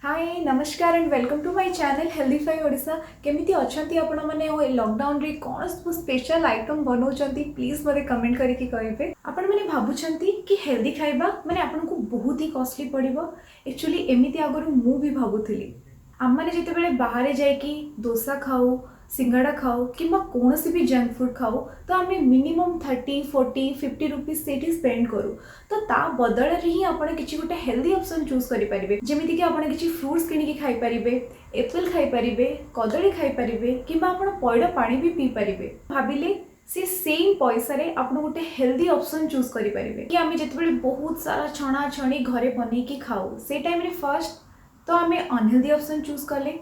हाय नमस्कार and welcome to my channel Healthify Odisha केमिति अछंती आपण माने ओ लॉकडाउन रे कोन स्पेशल आइटम बनाउछंती प्लीज मते कमेंट करके कहिबे। आपण माने भाबुछंती कि हेल्दी खाइबा माने आपण को बहुत ही कॉस्टली पड़िबो। एक्चुअली एमिति आगरु मु भी भाबुथिली आम मैंने जिते बड़े बाहर जाइकी डोसा खाऊ सिंगाड़ा खाऊ कि कौन भी जंक फूड खाऊ तो आम मिनिमम 30, 40, 50 रुपीज से स्पेंड करूँ तो ता बदल ही आपड़ कि गोटे हेल्दी ऑप्शन चूज करेंगे जमीक कि आप फ्रुट्स किणिकी खाईपारे एप्पल खाईपारे कदली खाईपारे कि पैड़ पानी भी पी पारे भाविले से सेम पैसा रे आप गोटे हेल्दी ऑप्शन चूज करेंगे कि आम जिते बहुत सारा छणा छणी घरे बनईकी खाऊ से टाइम रे फर्स्ट तो आम अनहेल्दी ऑप्शन चूज कले।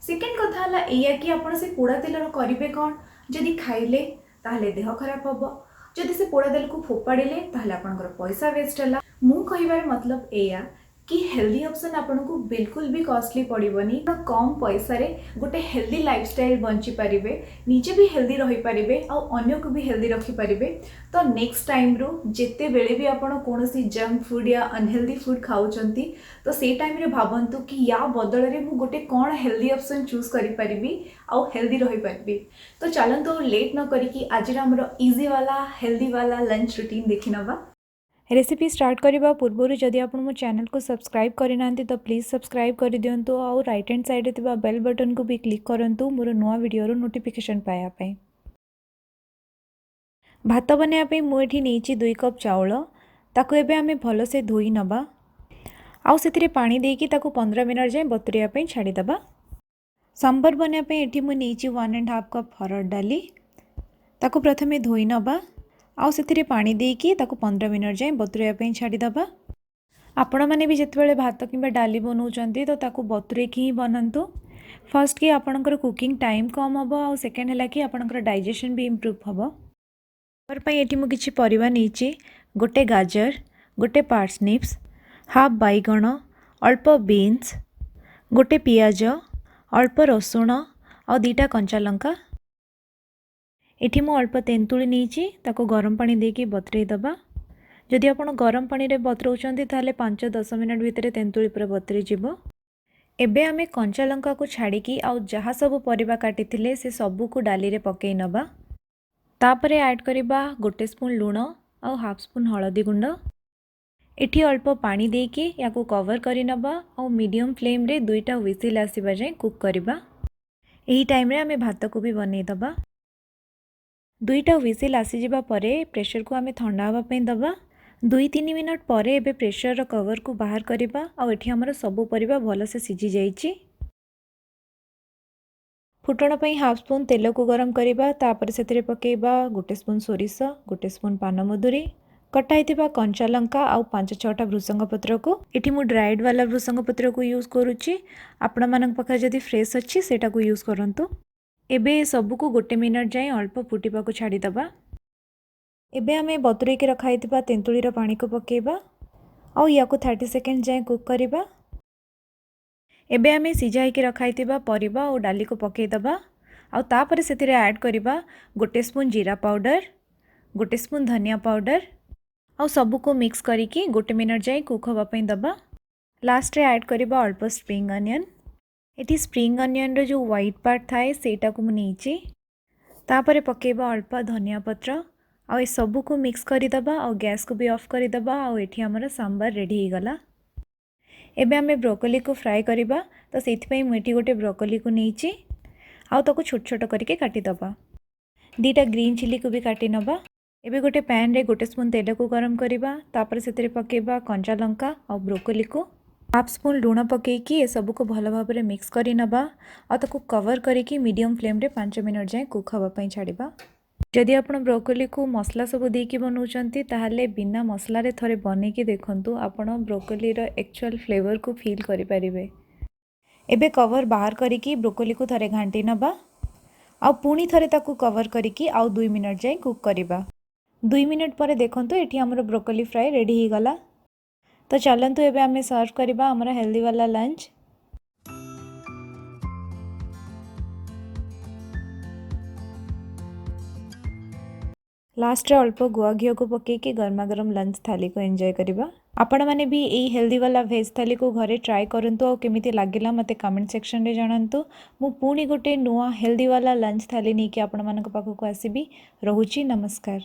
सेकेंड कथा है या कि आप से पोड़ा तेल करेंगे कौन जदि खाइले ताहले देह खराब हम जदि से पोड़ा तेल को फोपाड़े ताहले आपनकर पैसा वेस्ट है। मु कहिबार मतलब एया कि हेल्दी ऑप्शन आपन को बिल्कुल भी कॉस्टली पड़ोनी कम पैसा रे गोटे हेल्दी लाइफस्टाइल बंची पारिबे निजे भी हेल्दी रही पारिबे आ अन्य को भी हेल्दी रखी पारिबे। तो नेक्स्ट टाइम रो जेते बेले भी आपण कोनोसी जंक फूड या अनहेल्दी फूड खाउचंती तो से टाइम रे भाबंतु कि या बदल रे मु गोटे कौन हेल्दी ऑप्शन चूज करि पारिबी आ हेल्दी रही पारिबी। तो चलंतु लेट न करिकी आज हमर इजी वाला हेल्दी वाला लंच रूटीन देखि नबा। रेसिपी स्टार्ट करने पूर्व जदि आप मो चैनल को सब्सक्राइब करना तो प्लीज़ सब्सक्राइब कर दिंतु और राइट हैंड साइड थे बेल बटन को भी क्लिक करूँ मोर नुआ वीडियो नोटिफिकेशन पायापी। भात बनवाई मुझे नहीं 2 कप चाउल ताको एबे आमे भलसे धोई नबा आउ से पानी देकी ताको 15 मिनट जाए बतुरिया छाड़ीदबा। सांबर बनवाई ये मुझे 1.5 कप हरड़ डाली ताको प्रथमे धोई नबा आउ से पानी देकी ताको 15 मिनट जाए बतुरिया छाड़ीदबा। आपण मैंने भी जिते भात कि डाली बनाऊँच तो ताको बतुरेकी ही बनातु फर्स्ट कि आपणकर कुकिंग टाइम कम हम आ सेकेंड है कि आपणकर डाइजेशन भी इम्प्रूव हम। ये मुझे परिवा नहीं गोटे गाजर गोटे पार्सनिप्स हाफ बैगण अल्प बीन्स गोटे पियाज अल्प रसुण और 2टा कंचा लंका एठी मु अल्प तेंतुली नहीं गरम पानी देकी बतुरे दबा। जदि आप गरम पानी रे बतुराउछंती ताहले 5-10 मिनट भितर तेंतुली पूरा बतुरी जीवो। एबे आमे कंचा लंका को छाड़िकी आउ जहाँ सब परिबा काटिथिले से सबू को डाली रे पकई नबा। तापरे ऐड करिबा गोटे स्पून लूण आउ हाफ स्पून हळदी गुंड एठी अल्प पानी देकी याको कवर करि नबा आउ मीडियम फ्लेम रे 2टा व्हिसिल आसीबा जाय कुक करिबा। एही टाइम रे आमे भात को भी बनै दबा। 2टा व्हिसिल आसी जिबा परे प्रेशर को आमे ठंडा हवा पई दबा। 2-3 मिनट पर एबे प्रेशर कवर को बाहर करिबा आउ एठी हमर सबु परिबा भल से सिझी जाइछि। फुटण पई हाफ स्पून तेल को गरम करिबा तापर सेतिरे पकेइबा गोटे स्पून सोरिष गोटे स्पून पानमधुरी कटा हिथिबा कंचा लंका आउ 5-6टा भृसंग पत्र को एठी मु ड्राइड वाला भृसंग पत्र को यूज करूछि आपण मानक पाखे जदि फ्रेश अछि सेटा को यूज करंतु। एबे सबु को गोटे मिनट जाए अल्प फुटिबा को छाड़ी दबा। एबे आमे बतुरे के रखा हिथिबा तेंतुलीर पानी को पकेइबा आउ याको 30 सेकेंड जाए कुक करिबा। एबे आमे सिझाई के रखा हिथिबा परिबा और डाली को पकेइ दबा आउ तापर सेतिरे ऐड करिबा गोटे स्पून जीरा पाउडर गोटे स्पून धनिया पाउडर आउ सबु को मिक्स करिकी गोटे मिनट जाए कुक हवा पई दबा। लास्ट रे ऐड करिबा अल्प स्प्रिंग अनियन एटी स्प्रिंग अनियन रो जो व्हाइट पार्ट थाए सेटा को मुझे तापर पकेइबा अल्प धनिया पत्र आ सबू को मिक्स करदबा और गैस को भी ऑफ करदबा और ये आमर सांबर रेडी हो गला। एबे आमे ब्रोकोली को फ्राए करबा तो सेथिपई मुठी गोटे ब्रोकोली को नहीं आउ ताको छोट छोट करके काटिदबा। 2टा ग्रीन चिली को भी काटी नबा। एबे गोटे पैन रे गोटे स्पून तेल को गरम करबा तापर सेतिरे पकेइबा कंचा लंका और ब्रोकोली को हाफ स्पून लूण पकेइकी ए सबू को भल भाव में मिक्स करि नबा आ ताको कवर करिकी मीडियम फ्लेम रे 5 मिनट जाए कुक हवा पई छाड़िबा। जदि आपण ब्रोकोली को मसला सब देकी बनाउछंती ताहले बिना मसला रे थरे बनेकी देखंतु आपण ब्रोकोली रो एक्चुअल फ्लेवर को फील करि परिबे। एबे कवर बाहर करिकी ब्रोकोली को थरे घांटी नबा आ पुणी थरे ताको कवर करिकी आउ 2 मिनट जाए कुक करिबा। 2 मिनट पर देखंतु एठी हमर ब्रोकोली फ्राई रेडी हो गला। तो चलंतु एबे आमे सर्व करिबा हमरा हेल्दी वाला लंच। लास्ट रे अल्प गुआ घी को पकईकि गरमा गरम लंच थाली को एंजॉय करबा। आपण माने भी यही हेल्दी वाला भेज थाली को घरे ट्राए करंतु और केमिति लागिला मते कमेंट सेक्शन रे जणांतु। मु पुणी गोटे नुआ हेल्दी वाला लंच थाली नहीं कि आपण मानक पाखु को आसीबी। रहुची नमस्कार।